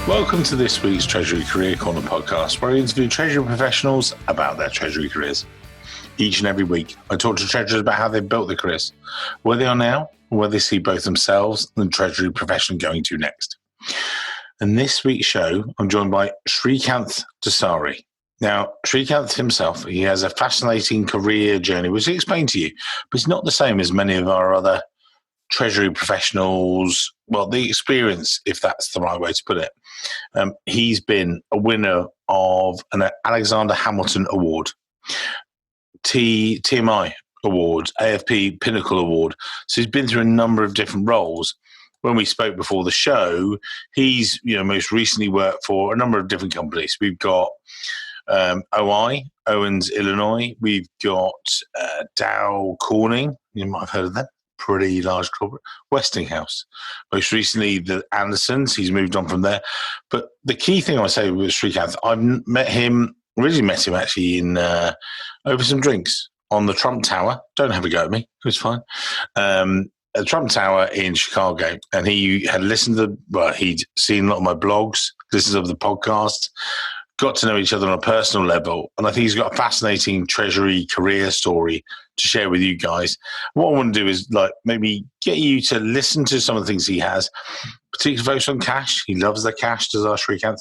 Welcome to this week's Treasury Career Corner podcast, where I interview Treasury professionals about their Treasury careers. Each and every week, I talk to Treasurers about how they've built their careers, where they are now, and where they see both themselves and the Treasury profession going to next. In this week's show, I'm joined by Srikanth Dasari. Now, Srikanth himself, he has a fascinating career journey, which he explained to you, but it's not the same as many of our other Treasury professionals, well, the experience, if that's the right way to put it. He's been a winner of an Alexander Hamilton Award, TMI Award, AFP Pinnacle Award. So he's been through a number of different roles. When we spoke before the show, he's most recently worked for a number of different companies. We've got Owens, Illinois. We've got Dow Corning. You might have heard of them. Pretty large corporate. Westinghouse. Most recently, the Andersons. He's moved on from there. But the key thing I would say with Srikanth, I've originally met him actually in over some drinks on the Trump Tower. Don't have a go at me. It was fine. At Trump Tower in Chicago. And he had listened to he'd seen a lot of my blogs, listened to the podcast, got to know each other on a personal level. And I think he's got a fascinating Treasury career story to share with you guys. What I want to do is maybe get you to listen to some of the things he has, particularly focus on cash. He loves the cash, does our Srikanth.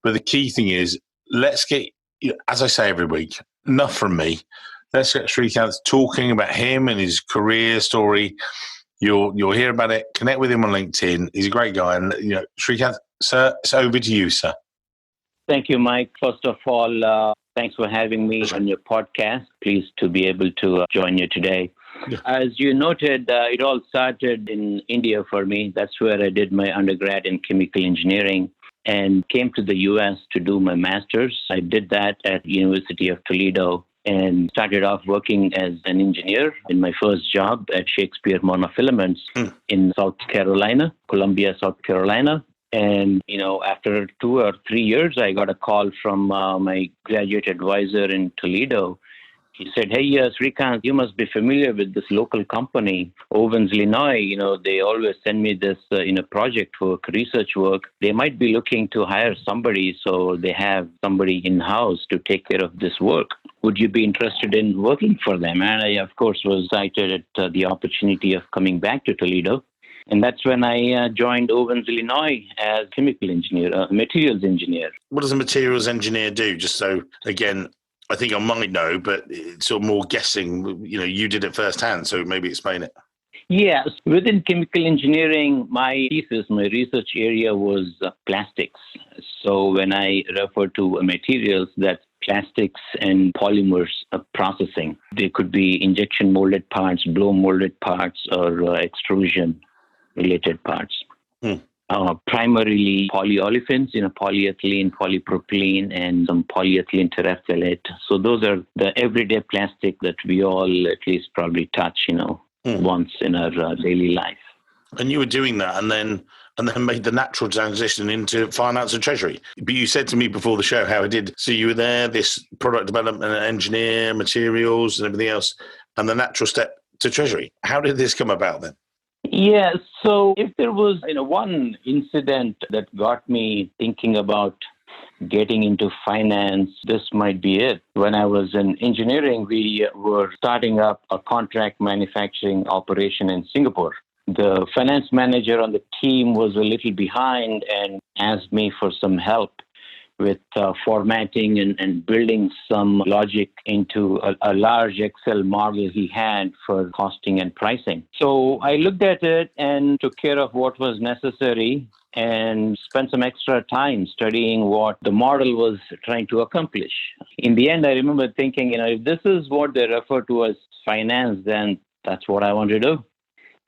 But the key thing is, let's get, as I say every week, enough from me. Let's get Srikanth talking about him and his career story. You'll hear about it. Connect with him on LinkedIn. He's a great guy. And Srikanth, sir, it's over to you, sir. Thank you, Mike. First of all, thanks for having me on your podcast. Pleased to be able to join you today. Yeah. As you noted, it all started in India for me. That's where I did my undergrad in chemical engineering and came to the U.S. to do my master's. I did that at University of Toledo and started off working as an engineer in my first job at Shakespeare Monofilaments in South Carolina, Columbia, South Carolina. And, after 2 or 3 years, I got a call from my graduate advisor in Toledo. He said, hey, Srikanth, you must be familiar with this local company, Owens, Illinois. They always send me this project work, research work. They might be looking to hire somebody, so they have somebody in-house to take care of this work. Would you be interested in working for them? And I, of course, was excited at the opportunity of coming back to Toledo. And that's when I joined Owens, Illinois as chemical engineer, materials engineer. What does a materials engineer do? Just so, again, I think I might know, but it's sort of more guessing. You did it firsthand, so maybe explain it. Yes. Within chemical engineering, my research area was plastics. So when I refer to materials, that's plastics and polymers processing. They could be injection molded parts, blow molded parts, or extrusion related parts. Primarily polyolefins, polyethylene, polypropylene, and some polyethylene terephthalate. So those are the everyday plastic that we all at least probably touch, once in our daily life. And you were doing that and then made the natural transition into finance and treasury. But you said to me before the show how it did. So you were there, this product development engineer, materials and everything else, and the natural step to treasury. How did this come about then? Yeah, so if there was one incident that got me thinking about getting into finance, this might be it. When I was in engineering, we were starting up a contract manufacturing operation in Singapore. The finance manager on the team was a little behind and asked me for some help with formatting and building some logic into a large Excel model he had for costing and pricing. So I looked at it and took care of what was necessary and spent some extra time studying what the model was trying to accomplish. In the end, I remember thinking, if this is what they refer to as finance, then that's what I want to do.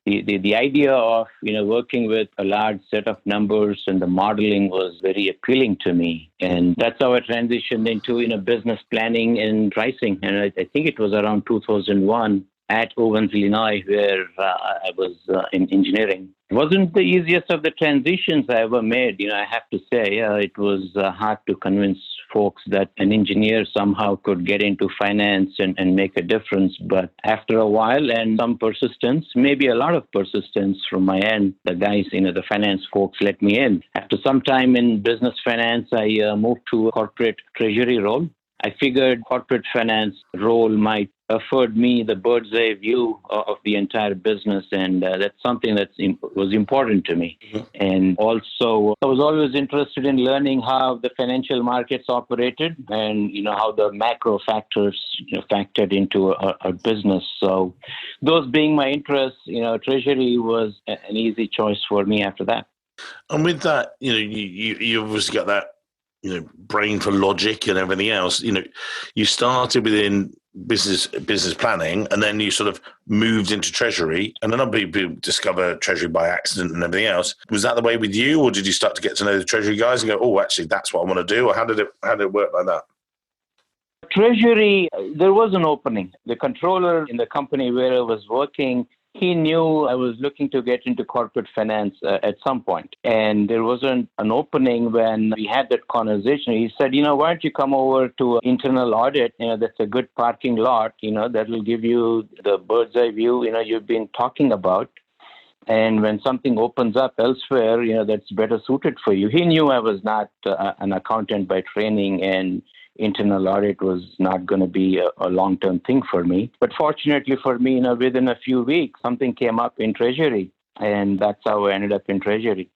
The idea of working with a large set of numbers and the modeling was very appealing to me, and that's how I transitioned into business planning and pricing. And I think it was around 2001 at Owens, Illinois, where I was in engineering. It wasn't the easiest of the transitions I ever made. I have to say it was hard to convince folks that an engineer somehow could get into finance and make a difference. But after a while and some persistence, maybe a lot of persistence from my end, the guys, the finance folks let me in. After some time in business finance, I moved to a corporate treasury role. I figured corporate finance role might afford me the bird's eye view of the entire business, and that's something that was important to me. Mm-hmm. And also, I was always interested in learning how the financial markets operated and, how the macro factors factored into a business. So those being my interests, treasury was an easy choice for me after that. And with that, you obviously got that brain for logic and everything else. You started within business planning, and then you sort of moved into treasury. And a number of people discover treasury by accident and everything else. Was that the way with you, or did you start to get to know the treasury guys and go, "Oh, actually, that's what I want to do"? Or how did it work like that? Treasury, there was an opening. The controller in the company where I was working, he knew I was looking to get into corporate finance at some point. And there wasn't an opening when we had that conversation. He said, why don't you come over to internal audit? That's a good parking lot, that will give you the bird's eye view, you've been talking about. And when something opens up elsewhere, that's better suited for you. He knew I was not an accountant by training, and internal audit was not going to be a long-term thing for me. But fortunately for me, within a few weeks, something came up in treasury, and that's how I ended up in treasury.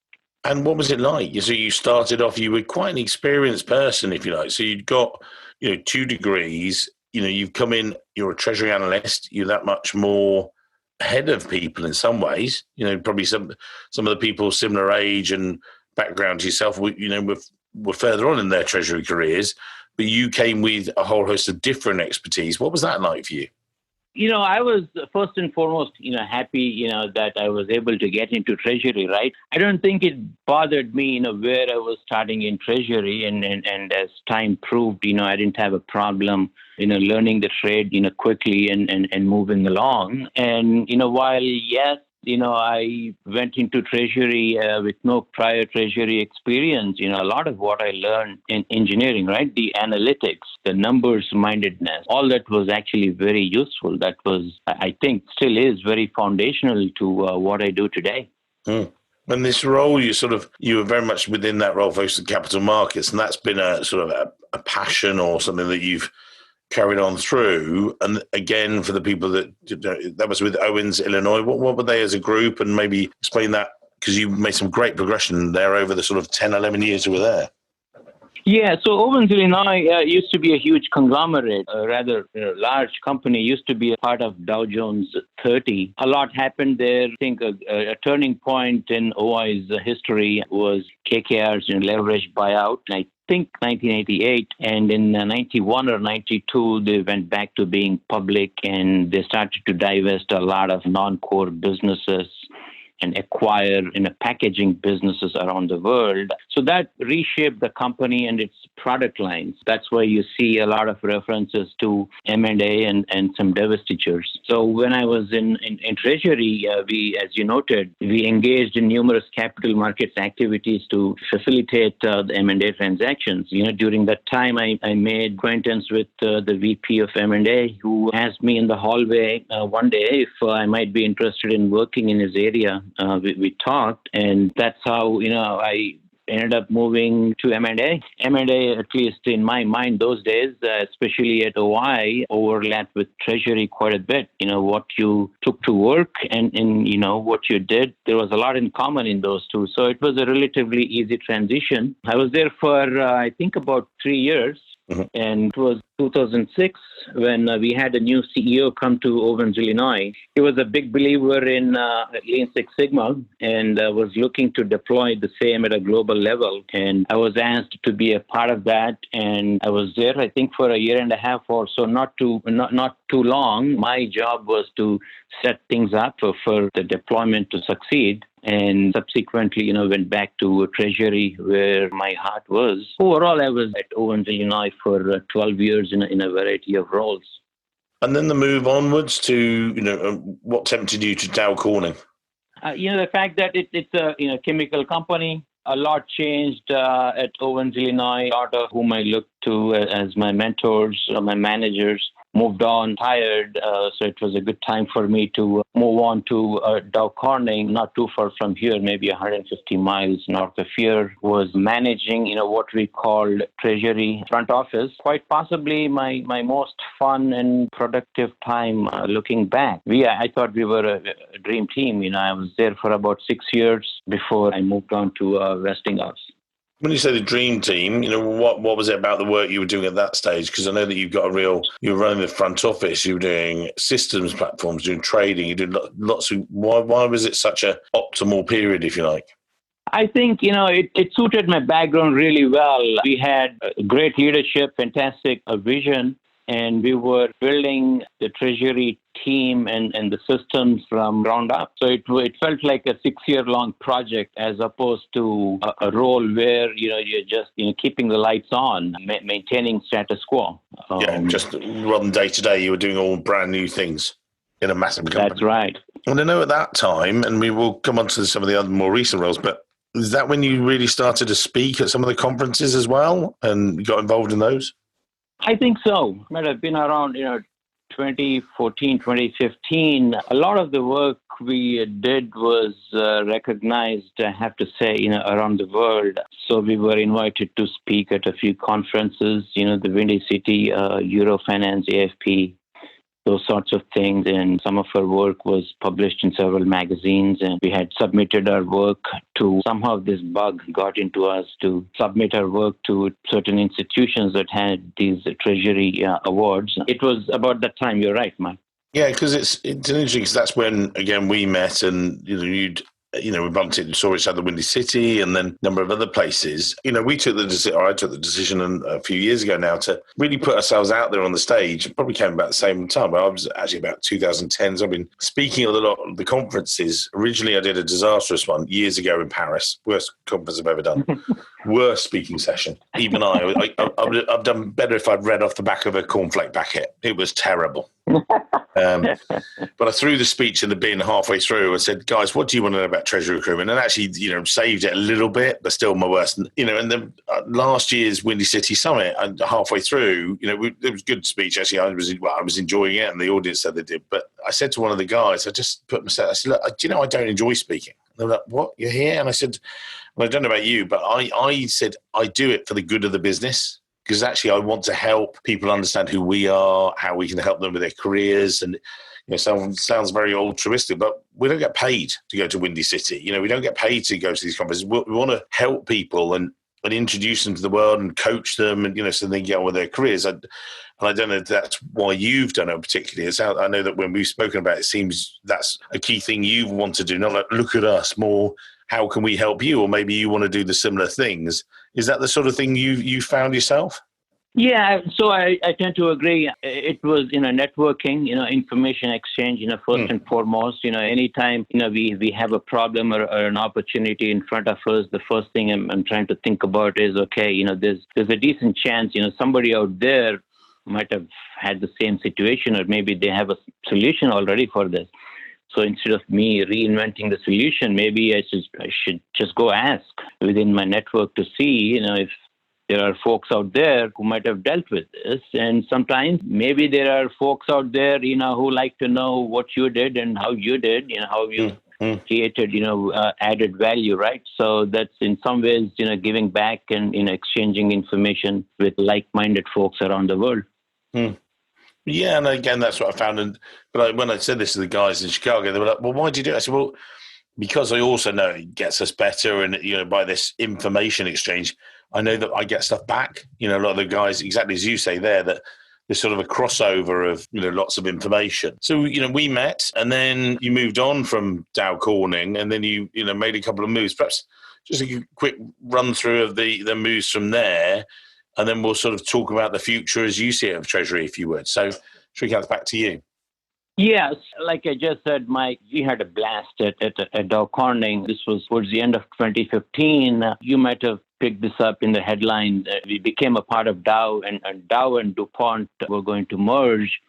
And what was it like? So you started off, you were quite an experienced person, if you like. So you'd got, 2 degrees, you've come in, you're a treasury analyst, you're that much more ahead of people in some ways. Probably some of the people similar age and background to yourself, were further on in their treasury careers. But you came with a whole host of different expertise. What was that like for you? I was first and foremost, happy, that I was able to get into treasury, right? I don't think it bothered me, where I was starting in treasury. And as time proved, I didn't have a problem, learning the trade, quickly and moving along. And, while, yes, I went into treasury with no prior treasury experience. A lot of what I learned in engineering, right? The analytics, the numbers mindedness, all that was actually very useful. That was, I think, still is very foundational to what I do today. Mm. And this role, you were very much within that role focused on capital markets, and that's been a sort of a passion or something that you've carried on through. And again, for the people that was with Owens, Illinois, what were they as a group? And maybe explain that, because you made some great progression there over the sort of 10, 11 years you were there. Yeah, so Owens, Illinois used to be a huge conglomerate, a rather large company, used to be a part of Dow Jones 30. A lot happened there. I think a turning point in OI's history was KKR's leveraged buyout. I think 1988, and in 91 or 92, they went back to being public, and they started to divest a lot of non-core businesses and acquire packaging businesses around the world. So that reshaped the company and its product lines. That's why you see a lot of references to M&A and some divestitures. So when I was in Treasury, we, as you noted, we engaged in numerous capital markets activities to facilitate the M&A transactions. During that time, I made acquaintance with the VP of M&A, who asked me in the hallway one day if I might be interested in working in his area. We talked, and that's how, I ended up moving to M&A. M&A, at least in my mind those days, especially at OI, overlapped with Treasury quite a bit. What you took to work and what you did, there was a lot in common in those two. So it was a relatively easy transition. I was there for, I think, about 3 years. Mm-hmm. And it was 2006 when we had a new CEO come to Owens, Illinois. He was a big believer in Lean Six Sigma and was looking to deploy the same at a global level. And I was asked to be a part of that. And I was there, I think, for a year and a half or so, not too long. My job was to set things up for the deployment to succeed. And subsequently, went back to Treasury, where my heart was. Overall, I was at Owens, Illinois for 12 years in a variety of roles. And then the move onwards to, what tempted you to Dow Corning? The fact that it's a chemical company, A lot changed at Owens, Illinois. A lot of whom I looked to as my mentors, my managers, moved on, tired. So it was a good time for me to move on to Dow Corning, not too far from here, maybe 150 miles north of here. Was managing, what we called Treasury front office. Quite possibly my most fun and productive time looking back. I thought we were a dream team. I was there for about 6 years before I moved on to Westinghouse. When you say the dream team, what was it about the work you were doing at that stage? Because I know that you were running the front office, you were doing systems platforms, doing trading, you did lots of, why was it such a optimal period, if you like? I think, it suited my background really well. We had great leadership, fantastic vision, and we were building the treasury team and the systems from ground up. So it felt like a 6-year-long project as opposed to a role where, you're just, keeping the lights on, maintaining status quo. Just run day to day, you were doing all brand new things in a massive company. That's right. And I know at that time, and we will come on to some of the other more recent roles, but is that when you really started to speak at some of the conferences as well and got involved in those? I think so. I might have been around, 2014, 2015. A lot of the work we did was recognized, I have to say, around the world. So we were invited to speak at a few conferences, the Windy City, Eurofinance, AFP, those sorts of things. And some of our work was published in several magazines, and we had submitted our work to, somehow this bug got into us to submit our work to certain institutions that had these Treasury awards. It was about that time, you're right, Mike. Yeah, because it's interesting, because that's when, again, we met, and, we bumped into, saw each other in Windy City and then a number of other places. I took the decision a few years ago now to really put ourselves out there on the stage. It probably came about the same time. I was actually about 2010. So I've been speaking at a lot of the conferences. Originally, I did a disastrous one years ago in Paris. Worst conference I've ever done. Worst speaking session. Even I've done better if I'd read off the back of a cornflake packet. It was terrible. But I threw the speech in the bin halfway through and said, guys, what do you want to know about treasury recruitment? And actually, saved it a little bit, but still my worst. And then last year's Windy City Summit, halfway through, it was a good speech. Actually, I was enjoying it, and the audience said they did. But I said to one of the guys, I said, look, I don't enjoy speaking. And they were like, what, you're here? And I said, well, I don't know about you, but I said, I do it for the good of the business. Because actually, I want to help people understand who we are, how we can help them with their careers. And, sounds very altruistic, but we don't get paid to go to Windy City. We don't get paid to go to these conferences. We want to help people and introduce them to the world and coach them, and, so they get on with their careers. And I don't know if that's why you've done it particularly. I know that when we've spoken about it, it seems that's a key thing you want to do, not like, look at us, more, how can we help you? Or maybe you want to do the similar things. Is that the sort of thing you found yourself? Yeah, so I tend to agree. It was, networking, information exchange, first and foremost. Anytime, we have a problem or an opportunity in front of us, the first thing I'm trying to think about is, okay, there's a decent chance, somebody out there might have had the same situation, or maybe they have a solution already for this. So instead of me reinventing the solution, maybe I should just go ask within my network to see, if there are folks out there who might have dealt with this. And sometimes maybe there are folks out there, who like to know what you did and how you did, how you created, added value, right? So that's in some ways, giving back and, exchanging information with like-minded folks around the world. Yeah, and again, that's what I found. But when I said this to the guys in Chicago, they were like, well, why do you do it? I said, well, because I also know it gets us better, and, by this information exchange, I know that I get stuff back. A lot of the guys, exactly as you say there, that there's sort of a crossover of, lots of information. So, we met, and then you moved on from Dow Corning, and then you made a couple of moves. Perhaps just a quick run through of the moves from there, and then we'll sort of talk about the future as you see it of Treasury, if you would. So, Srikanth, back to you. Yes, like I just said, Mike, we had a blast at Dow Corning. This was towards the end of 2015. You might have picked this up in the headline. We became a part of Dow, and Dow and DuPont were going to merge.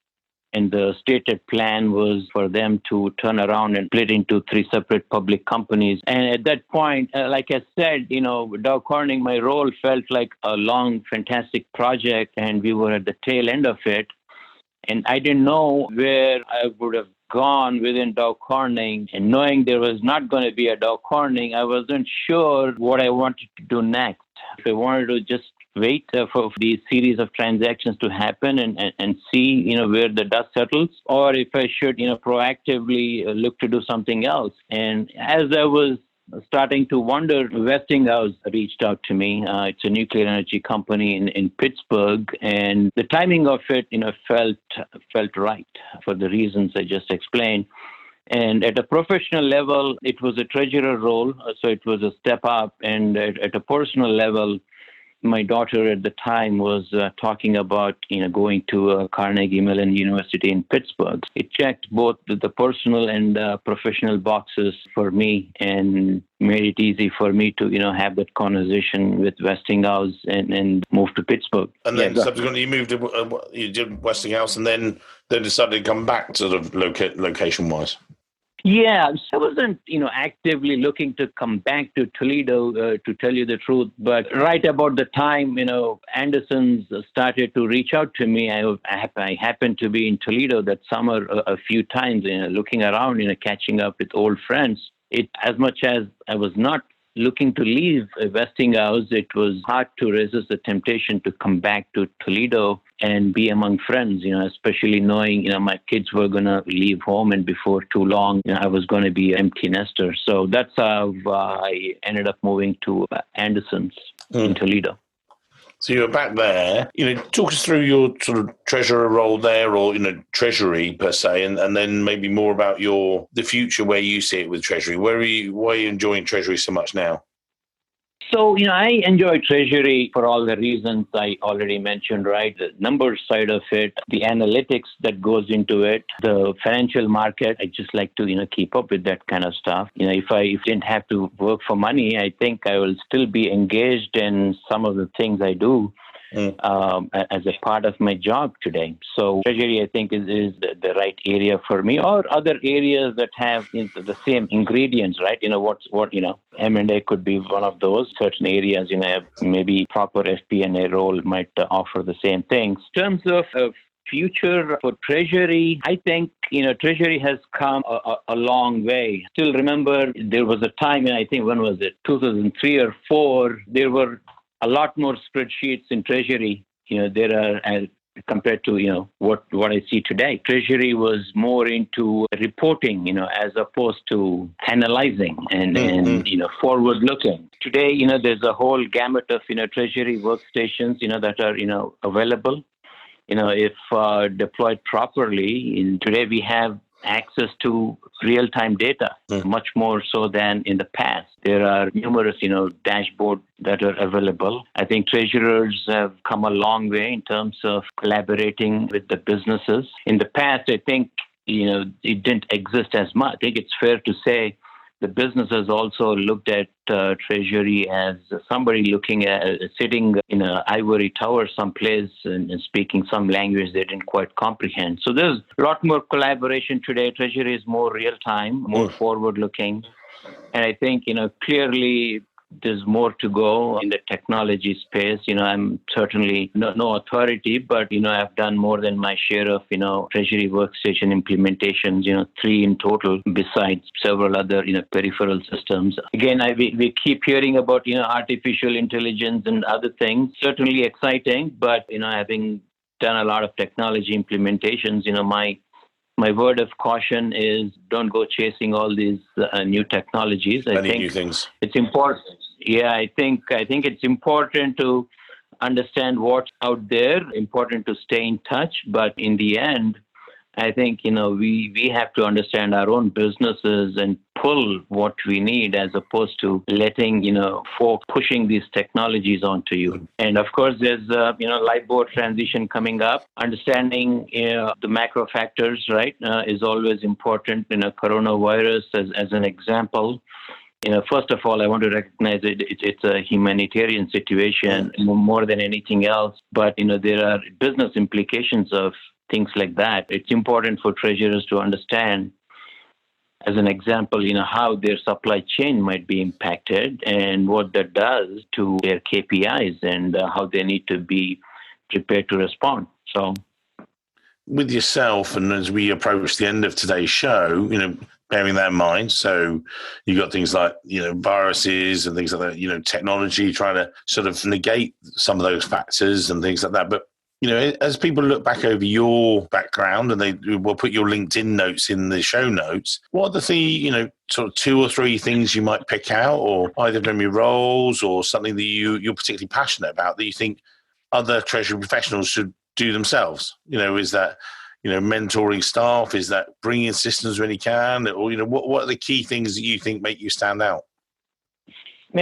And the stated plan was for them to turn around and split into 3 separate public companies. And at that point, like I said, Dow Corning, my role felt like a long, fantastic project, and we were at the tail end of it. And I didn't know where I would have gone within Dow Corning. And knowing there was not going to be a Dow Corning, I wasn't sure what I wanted to do next. If I wanted to just wait for these series of transactions to happen and see, where the dust settles, or if I should, proactively look to do something else. And as I was starting to wonder, Westinghouse reached out to me. It's a nuclear energy company in Pittsburgh, and the timing of it, felt right for the reasons I just explained. And at a professional level, it was a treasurer role, so it was a step up. And at a personal level, my daughter at the time was talking about, going to Carnegie Mellon University in Pittsburgh. It checked both the personal and professional boxes for me and made it easy for me to, have that conversation with Westinghouse and move to Pittsburgh. And then subsequently you moved to, you did Westinghouse and then decided to come back sort of location-wise. Yeah, I wasn't, actively looking to come back to Toledo, to tell you the truth. But right about the time, Anderson's started to reach out to me. I happened to be in Toledo that summer a few times, looking around, catching up with old friends. As much as I was not looking to leave Westinghouse, it was hard to resist the temptation to come back to Toledo and be among friends, especially knowing, my kids were going to leave home and before too long, I was going to be an empty nester. So that's how I ended up moving to Anderson's in Toledo. So you were back there. Talk us through your sort of treasurer role there, or Treasury per se, and then maybe more about the future where you see it with Treasury. Why are you enjoying Treasury so much now? So, I enjoy Treasury for all the reasons I already mentioned, right? The numbers side of it, the analytics that goes into it, the financial market. I just like to, keep up with that kind of stuff. If I didn't have to work for money, I think I will still be engaged in some of the things I do as a part of my job today. So Treasury, I think, is the right area for me, or other areas that have the same ingredients, right? M&A could be one of those. Certain areas, maybe proper FP&A role might offer the same things. In terms of future for Treasury, I think, Treasury has come a long way. Still remember, there was a time, I think, when was it, 2003 or 4, there were a lot more spreadsheets in Treasury. There are, compared to, what I see today. Treasury was more into reporting, as opposed to analyzing and forward looking. Today, there's a whole gamut of, Treasury workstations, that are, available. If deployed properly, today we have access to real-time data, much more so than in the past. There are numerous, dashboards that are available. I think treasurers have come a long way in terms of collaborating with the businesses. In the past, I think, it didn't exist as much. I think it's fair to say the businesses also looked at Treasury as somebody looking at sitting in an ivory tower someplace and speaking some language they didn't quite comprehend. So there's a lot more collaboration today. Treasury is more real-time, more forward-looking. And I think, clearly there's more to go in the technology space. I'm certainly no authority, but, I've done more than my share of, Treasury workstation implementations, 3 in total, besides several other, peripheral systems. Again, we keep hearing about, artificial intelligence and other things. Certainly exciting, but, having done a lot of technology implementations, my word of caution is don't go chasing all these new technologies. I think new things. It's important. Yeah, I think it's important to understand what's out there, important to stay in touch. But in the end, I think, we have to understand our own businesses and pull what we need as opposed to letting, folk pushing these technologies onto you. And of course, there's, LIBOR transition coming up. Understanding the macro factors, right, is always important. Coronavirus as an example. First of all, I want to recognize it's a humanitarian situation more than anything else. But, there are business implications of things like that. It's important for treasurers to understand, as an example, how their supply chain might be impacted and what that does to their KPIs and how they need to be prepared to respond. So, with yourself, and as we approach the end of today's show, bearing that in mind, so you've got things like, viruses and things like that, technology trying to sort of negate some of those factors and things like that. But as people look back over your background, and we'll put your LinkedIn notes in the show notes, what are the sort of 2 or 3 things you might pick out, or either from your roles or something that you're particularly passionate about that you think other treasury professionals should do themselves? Is that mentoring staff? Is that bringing systems when you can? Or what are the key things that you think make you stand out?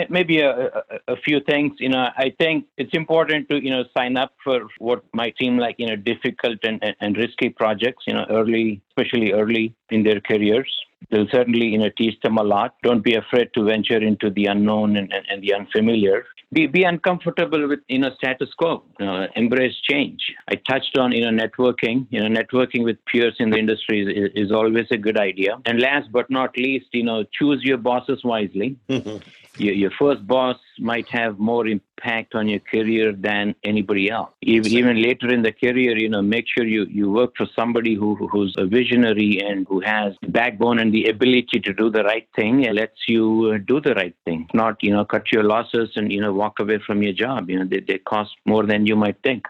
Maybe a few things. I think it's important to sign up for what might seem like difficult and risky projects. Especially early in their careers. They'll certainly teach them a lot. Don't be afraid to venture into the unknown and the unfamiliar. Be uncomfortable with status quo. Embrace change. I touched on networking. Networking with peers in the industry is always a good idea. And last but not least, choose your bosses wisely. Your first boss might have more impact on your career than anybody else. Even later in the career, make sure you work for somebody who's a visionary and who has backbone and the ability to do the right thing and lets you do the right thing. Not, cut your losses and, walk away from your job. They cost more than you might think.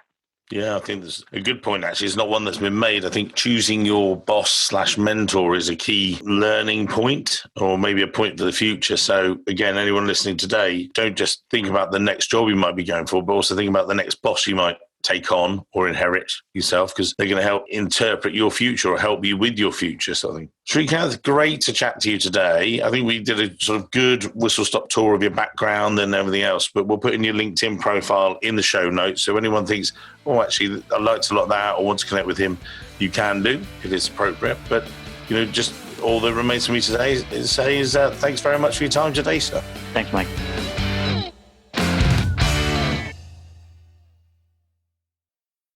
Yeah, I think that's a good point, actually. It's not one that's been made. I think choosing your boss/mentor is a key learning point, or maybe a point for the future. So again, anyone listening today, don't just think about the next job you might be going for, but also think about the next boss you might take on or inherit yourself, because they're going to help interpret your future or help you with your future. So I think, Srikanth, great to chat to you today. I think we did a sort of good whistle-stop tour of your background and everything else, but we'll put in your LinkedIn profile in the show notes. So anyone thinks, actually, I like to look that out or want to connect with him, you can do if it's appropriate. But, just all that remains for me today is thanks very much for your time today, sir. Thanks, Mike.